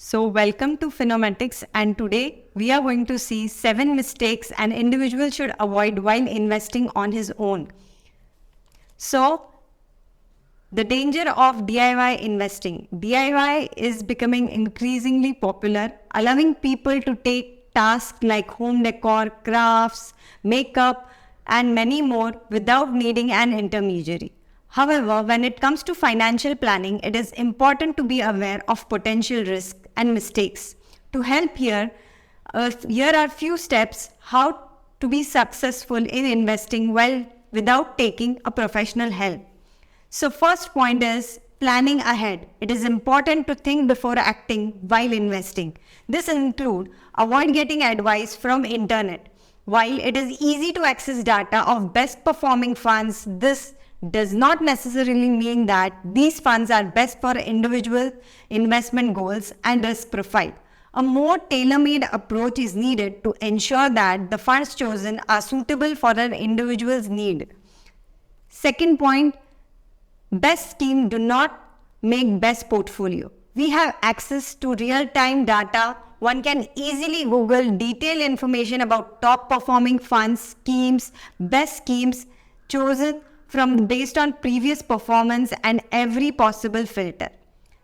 So welcome to Phenomatics, and today we are going to see 7 mistakes an individual should avoid while investing on his own. So the danger of DIY investing. DIY is becoming increasingly popular, allowing people to take tasks like home decor, crafts, makeup, and many more without needing an intermediary. However, when it comes to financial planning, it is important to be aware of potential risks and mistakes. To help here are few steps how to be successful in investing without taking a professional help. So first point is planning ahead. It is important to think before acting while investing. This includes avoid getting advice from internet. While it is easy to access data of best performing funds, this does not necessarily mean that these funds are best for individual investment goals and risk profile. A more tailor-made approach is needed to ensure that the funds chosen are suitable for an individual's need. Second point, best scheme do not make best portfolio. We have access to real-time data. One can easily Google detailed information about top performing funds, schemes, best schemes chosen based on previous performance and every possible filter.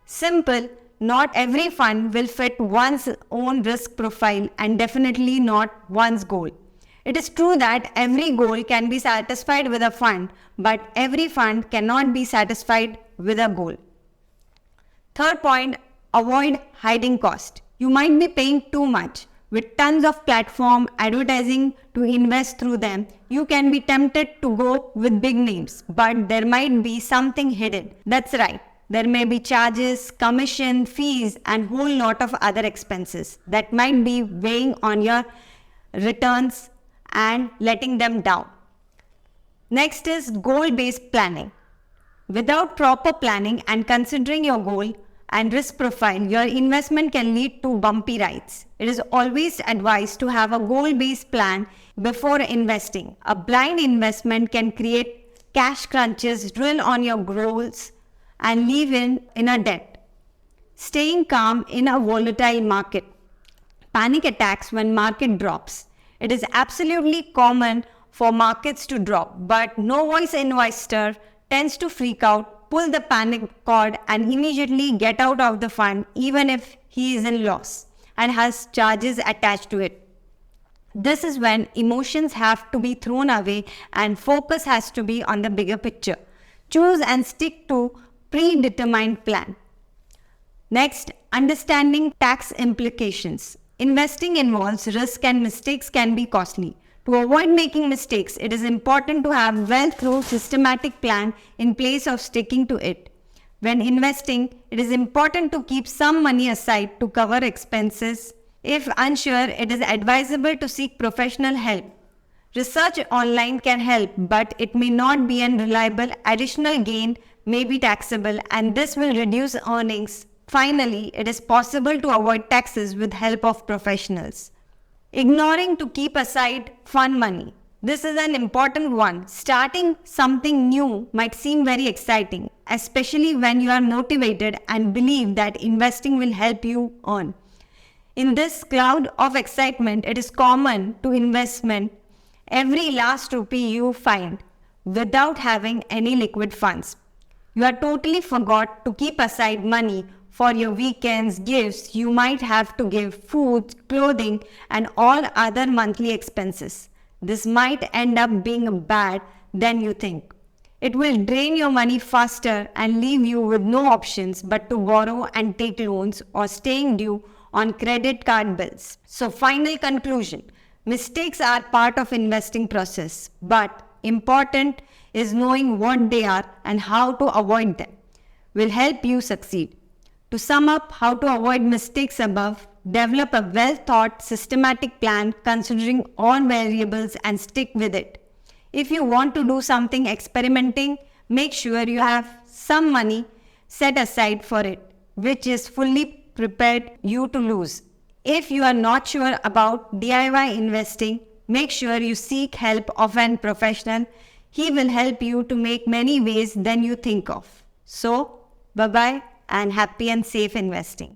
Simple, not every fund will fit one's own risk profile and definitely not one's goal. It is true that every goal can be satisfied with a fund, but every fund cannot be satisfied with a goal. Third point, avoid hiding cost. You might be paying too much. With tons of platform advertising to invest through them, you can be tempted to go with big names, but there might be something hidden. That's right. There may be charges, commission, fees, and whole lot of other expenses that might be weighing on your returns and letting them down. Next is goal-based planning. Without proper planning and considering your goal and risk profile, your investment can lead to bumpy rides. It is always advised to have a goal-based plan before investing. A blind investment can create cash crunches, drill on your goals, and leave in a debt. Staying calm in a volatile market. Panic attacks when market drops. It is absolutely common for markets to drop, but no voice investor tends to freak out, pull the panic cord, and immediately get out of the fund even if he is in loss and has charges attached to it. This is when emotions have to be thrown away and focus has to be on the bigger picture. Choose and stick to predetermined plan. Next, understanding tax implications. Investing involves risk and mistakes can be costly. To avoid making mistakes, it is important to have well-thought systematic plan in place of sticking to it. When investing, it is important to keep some money aside to cover expenses. If unsure, it is advisable to seek professional help. Research online can help, but it may not be reliable. Additional gain may be taxable, and this will reduce earnings. Finally, it is possible to avoid taxes with help of professionals. Ignoring to keep aside fund money. This is an important one. Starting something new might seem very exciting, especially when you are motivated and believe that investing will help you earn. In this cloud of excitement, it is common to investment every last rupee you find without having any liquid funds. You are totally forgot to keep aside money for your weekends, gifts. You might have to give food, clothing, and all other monthly expenses. This might end up being bad than you think. It will drain your money faster and leave you with no options but to borrow and take loans or staying due on credit card bills. So final conclusion, mistakes are part of investing process, but important is knowing what they are and how to avoid them will help you succeed. To sum up how to avoid mistakes above, develop a well-thought, systematic plan considering all variables and stick with it. If you want to do something experimenting, make sure you have some money set aside for it, which is fully prepared you to lose. If you are not sure about DIY investing, make sure you seek help of an professional. He will help you to make many ways than you think of. So, bye-bye and happy and safe investing.